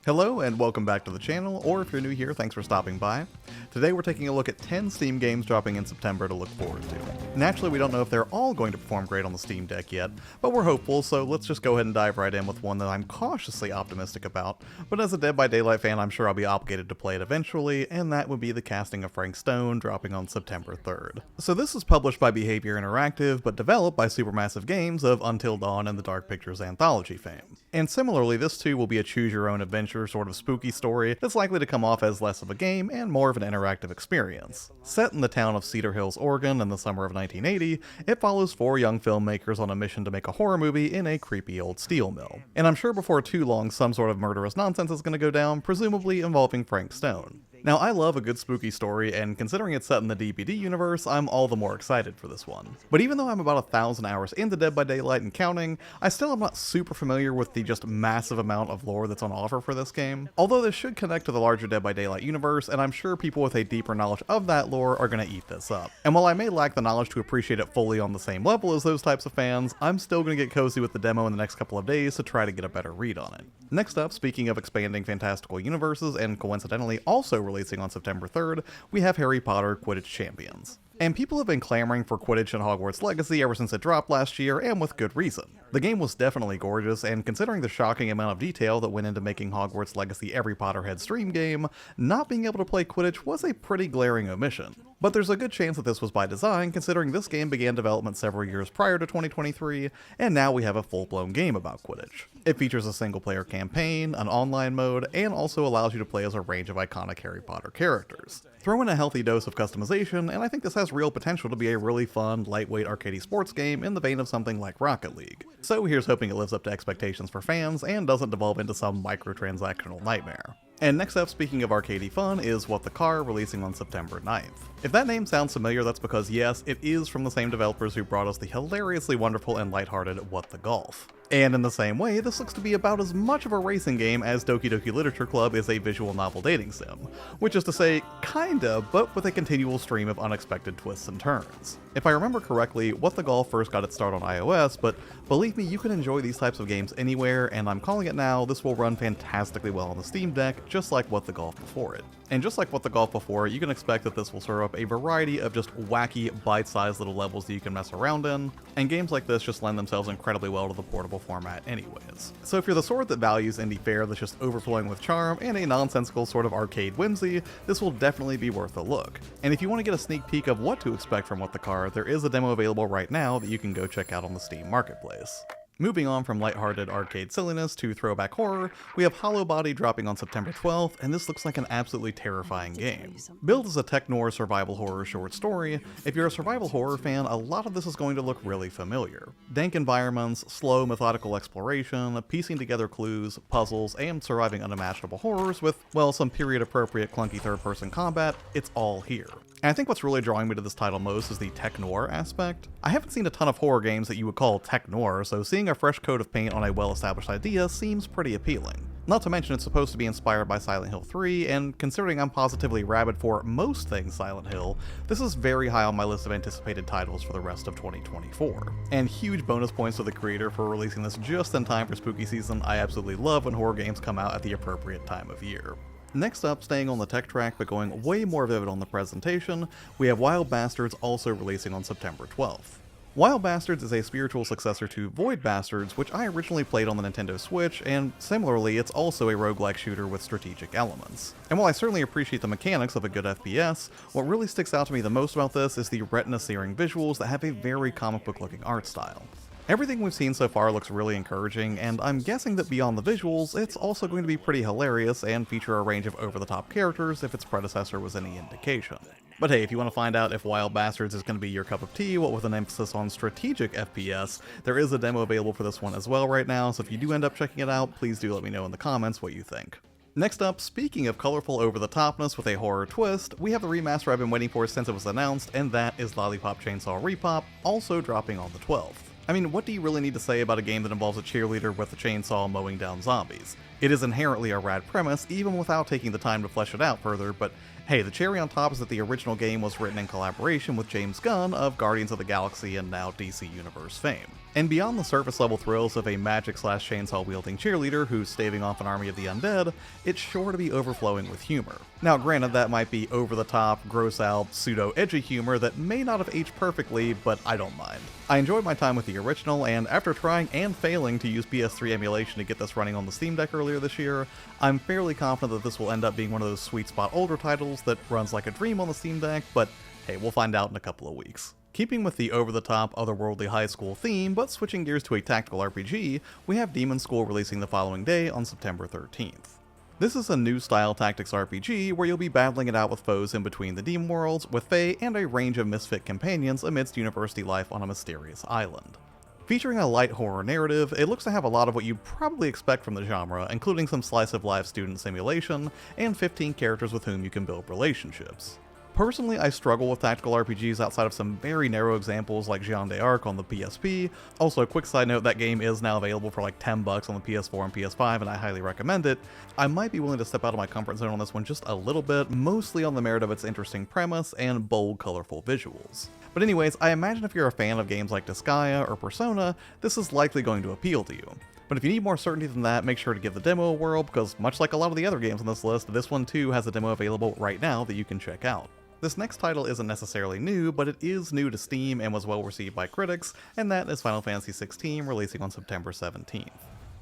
Hello and welcome back to the channel, or if you're new here, thanks for stopping by. Today we're taking a look at 10 Steam games dropping in September to look forward to. Naturally, we don't know if they're all going to perform great on the Steam Deck yet, but we're hopeful, so let's just go ahead and dive right in with one that I'm cautiously optimistic about, but as a Dead by Daylight fan, I'm sure I'll be obligated to play it eventually, and that would be the casting of Frank Stone dropping on September 3rd. So this is published by Behavior Interactive, but developed by Supermassive Games of Until Dawn and the Dark Pictures anthology fame. And similarly, this too will be a choose-your-own-adventure sort of spooky story that's likely to come off as less of a game and more of an interactive experience. Set in the town of Cedar Hills, Oregon in the summer of 1980, it follows 4 young filmmakers on a mission to make a horror movie in a creepy old steel mill. And I'm sure before too long some sort of murderous nonsense is going to go down, presumably involving Frank Stone. Now, I love a good spooky story, and considering it's set in the DBD universe, I'm all the more excited for this one. But even though I'm about 1,000 hours into Dead by Daylight and counting, I still am not super familiar with the just massive amount of lore that's on offer for this game. Although this should connect to the larger Dead by Daylight universe, and I'm sure people with a deeper knowledge of that lore are going to eat this up. And while I may lack the knowledge to appreciate it fully on the same level as those types of fans, I'm still going to get cozy with the demo in the next couple of days to try to get a better read on it. Next up, speaking of expanding fantastical universes and coincidentally also releasing on September 3rd, we have Harry Potter Quidditch Champions. And people have been clamoring for Quidditch and Hogwarts Legacy ever since it dropped last year, and with good reason. The game was definitely gorgeous, and considering the shocking amount of detail that went into making Hogwarts Legacy every Potterheads dream game, not being able to play Quidditch was a pretty glaring omission. But there's a good chance that this was by design, considering this game began development several years prior to 2023, and now we have a full-blown game about Quidditch. It features a single-player campaign, an online mode, and also allows you to play as a range of iconic Harry Potter characters. Throw in a healthy dose of customization, and I think this has real potential to be a really fun, lightweight arcade sports game in the vein of something like Rocket League. So here's hoping it lives up to expectations for fans and doesn't devolve into some microtransactional nightmare. And next up, speaking of arcadey fun, is What the Car, releasing on September 9th. If that name sounds familiar, that's because yes, it is from the same developers who brought us the hilariously wonderful and lighthearted What the Golf. And in the same way, this looks to be about as much of a racing game as Doki Doki Literature Club is a visual novel dating sim, which is to say, kinda, but with a continual stream of unexpected twists and turns. If I remember correctly, What the Golf first got its start on iOS, but believe me, you can enjoy these types of games anywhere, and I'm calling it now, this will run fantastically well on the Steam Deck, just like What the Golf before it. And just like What the Golf before, you can expect that this will serve up a variety of just wacky, bite-sized little levels that you can mess around in, and games like this just lend themselves incredibly well to the portable format anyways. So if you're the sort that values indie fare that's just overflowing with charm and a nonsensical sort of arcade whimsy, this will definitely be worth a look. And if you want to get a sneak peek of what to expect from What the Car, there is a demo available right now that you can go check out on the Steam Marketplace. Moving on from lighthearted arcade silliness to throwback horror, we have Hollow Body dropping on September 12th, and this looks like an absolutely terrifying game. Billed as a tech noir survival horror short story, if you're a survival horror fan, a lot of this is going to look really familiar. Dank environments, slow methodical exploration, piecing together clues, puzzles, and surviving unimaginable horrors with, well, some period-appropriate clunky third-person combat, it's all here. And I think what's really drawing me to this title most is the tech noir aspect. I haven't seen a ton of horror games that you would call tech noir, so seeing a fresh coat of paint on a well-established idea seems pretty appealing. Not to mention it's supposed to be inspired by Silent Hill 3, and considering I'm positively rabid for most things Silent Hill, this is very high on my list of anticipated titles for the rest of 2024. And huge bonus points to the creator for releasing this just in time for spooky season. I absolutely love when horror games come out at the appropriate time of year. Next up, staying on the tech track but going way more vivid on the presentation, we have Wild Bastards also releasing on September 12th. Wild Bastards is a spiritual successor to Void Bastards, which I originally played on the Nintendo Switch, and similarly, it's also a roguelike shooter with strategic elements. And while I certainly appreciate the mechanics of a good FPS, what really sticks out to me the most about this is the retina-searing visuals that have a very comic book looking art style. Everything we've seen so far looks really encouraging, and I'm guessing that beyond the visuals, it's also going to be pretty hilarious and feature a range of over-the-top characters if its predecessor was any indication. But hey, if you want to find out if Wild Bastards is going to be your cup of tea, what with an emphasis on strategic FPS, there is a demo available for this one as well right now, so if you do end up checking it out, please do let me know in the comments what you think. Next up, speaking of colorful over-the-topness with a horror twist, we have the remaster I've been waiting for since it was announced, and that is LOLLIPOP Chainsaw RePOP, also dropping on the 12th. I mean, what do you really need to say about a game that involves a cheerleader with a chainsaw mowing down zombies? It is inherently a rad premise, even without taking the time to flesh it out further, but hey, the cherry on top is that the original game was written in collaboration with James Gunn of Guardians of the Galaxy and now DC Universe fame. And beyond the surface level thrills of a magic/chainsaw wielding cheerleader who's staving off an army of the undead, it's sure to be overflowing with humor. Now granted, that might be over the top, gross out, pseudo-edgy humor that may not have aged perfectly, but I don't mind. I enjoyed my time with the original, and after trying and failing to use PS3 emulation to get this running on the Steam Deck earlier this year, I'm fairly confident that this will end up being one of those sweet spot older titles that runs like a dream on the Steam Deck, but hey, we'll find out in a couple of weeks. Keeping with the over-the-top, otherworldly high school theme, but switching gears to a tactical RPG, we have Demon School releasing the following day on September 13th. This is a new style tactics RPG where you'll be battling it out with foes in between the demon worlds, with fae and a range of misfit companions amidst university life on a mysterious island. Featuring a light horror narrative, it looks to have a lot of what you'd probably expect from the genre, including some slice-of-life student simulation, and 15 characters with whom you can build relationships. Personally, I struggle with tactical RPGs outside of some very narrow examples like Jeanne d'Arc on the PSP. Also, a quick side note, that game is now available for like $10 on the PS4 and PS5, and I highly recommend it. I might be willing to step out of my comfort zone on this one just a little bit, mostly on the merit of its interesting premise and bold, colorful visuals. But anyways, I imagine if you're a fan of games like Disgaea or Persona, this is likely going to appeal to you. But if you need more certainty than that, make sure to give the demo a whirl, because much like a lot of the other games on this list, this one too has a demo available right now that you can check out. This next title isn't necessarily new, but it is new to Steam and was well received by critics, and that is Final Fantasy XVI, releasing on September 17th.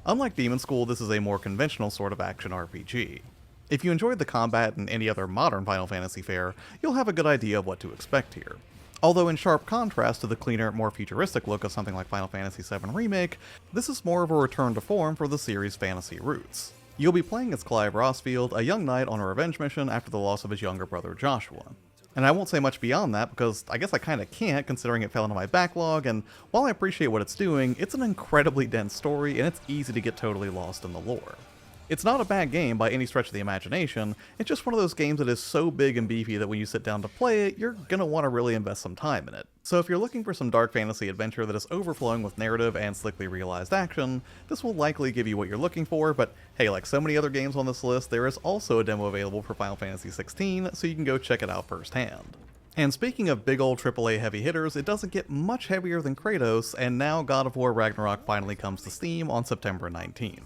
Unlike Demon School, this is a more conventional sort of action RPG. If you enjoyed the combat in any other modern Final Fantasy fare, you'll have a good idea of what to expect here. Although in sharp contrast to the cleaner, more futuristic look of something like Final Fantasy VII Remake, this is more of a return to form for the series' fantasy roots. You'll be playing as Clive Rossfield, a young knight on a revenge mission after the loss of his younger brother Joshua. And I won't say much beyond that because I guess I kinda can't, considering it fell into my backlog, and while I appreciate what it's doing, it's an incredibly dense story and it's easy to get totally lost in the lore. It's not a bad game by any stretch of the imagination, it's just one of those games that is so big and beefy that when you sit down to play it, you're gonna want to really invest some time in it. So if you're looking for some dark fantasy adventure that is overflowing with narrative and slickly realized action, this will likely give you what you're looking for, but hey, like so many other games on this list, there is also a demo available for Final Fantasy XVI, so you can go check it out firsthand. And speaking of big old AAA heavy hitters, it doesn't get much heavier than Kratos, and now God of War Ragnarok finally comes to Steam on September 19th.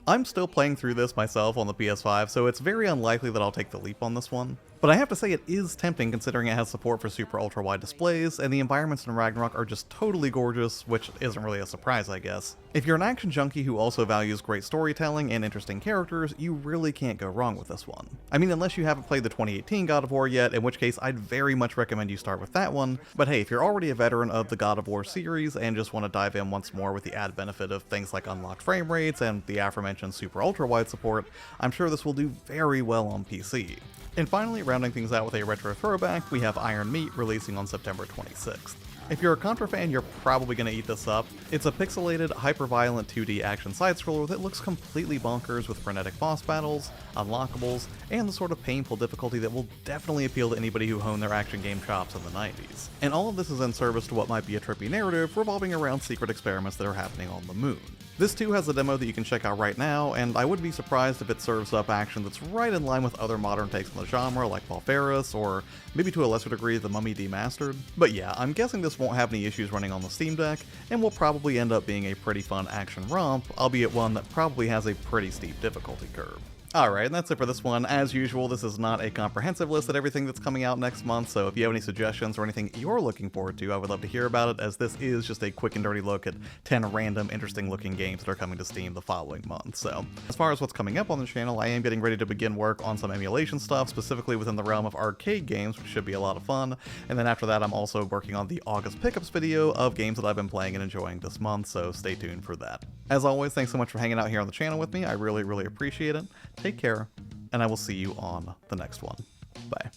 I'm still playing through this myself on the PS5, so it's very unlikely that I'll take the leap on this one. But I have to say it is tempting considering it has support for super ultra wide displays, and the environments in Ragnarok are just totally gorgeous, which isn't really a surprise, I guess. If you're an action junkie who also values great storytelling and interesting characters, you really can't go wrong with this one. I mean, unless you haven't played the 2018 God of War yet, in which case I'd very much recommend you start with that one, but hey, if you're already a veteran of the God of War series and just want to dive in once more with the added benefit of things like unlocked frame rates and the aforementioned super ultra wide support, I'm sure this will do very well on PC. And finally, rounding things out with a retro throwback, we have Iron Meat releasing on September 26th. If you're a Contra fan, you're probably going to eat this up. It's a pixelated, hyper-violent 2D action side-scroller that looks completely bonkers with frenetic boss battles, unlockables, and the sort of painful difficulty that will definitely appeal to anybody who honed their action game chops in the 90s. And all of this is in service to what might be a trippy narrative revolving around secret experiments that are happening on the moon. This too has a demo that you can check out right now, and I would be surprised if it serves up action that's right in line with other modern takes on the genre like Valferis, or maybe to a lesser degree The Mummy Demastered. But yeah, I'm guessing this won't have any issues running on the Steam Deck, and will probably end up being a pretty fun action romp, albeit one that probably has a pretty steep difficulty curve. Alright, and that's it for this one. As usual, this is not a comprehensive list of everything that's coming out next month, so if you have any suggestions or anything you're looking forward to, I would love to hear about it, as this is just a quick and dirty look at 10 random, interesting looking games that are coming to Steam the following month. So, as far as what's coming up on the channel, I am getting ready to begin work on some emulation stuff, specifically within the realm of arcade games, which should be a lot of fun, and then after that I'm also working on the August pickups video of games that I've been playing and enjoying this month, so stay tuned for that. As always, thanks so much for hanging out here on the channel with me, I really appreciate it. Take care, and I will see you on the next one. Bye.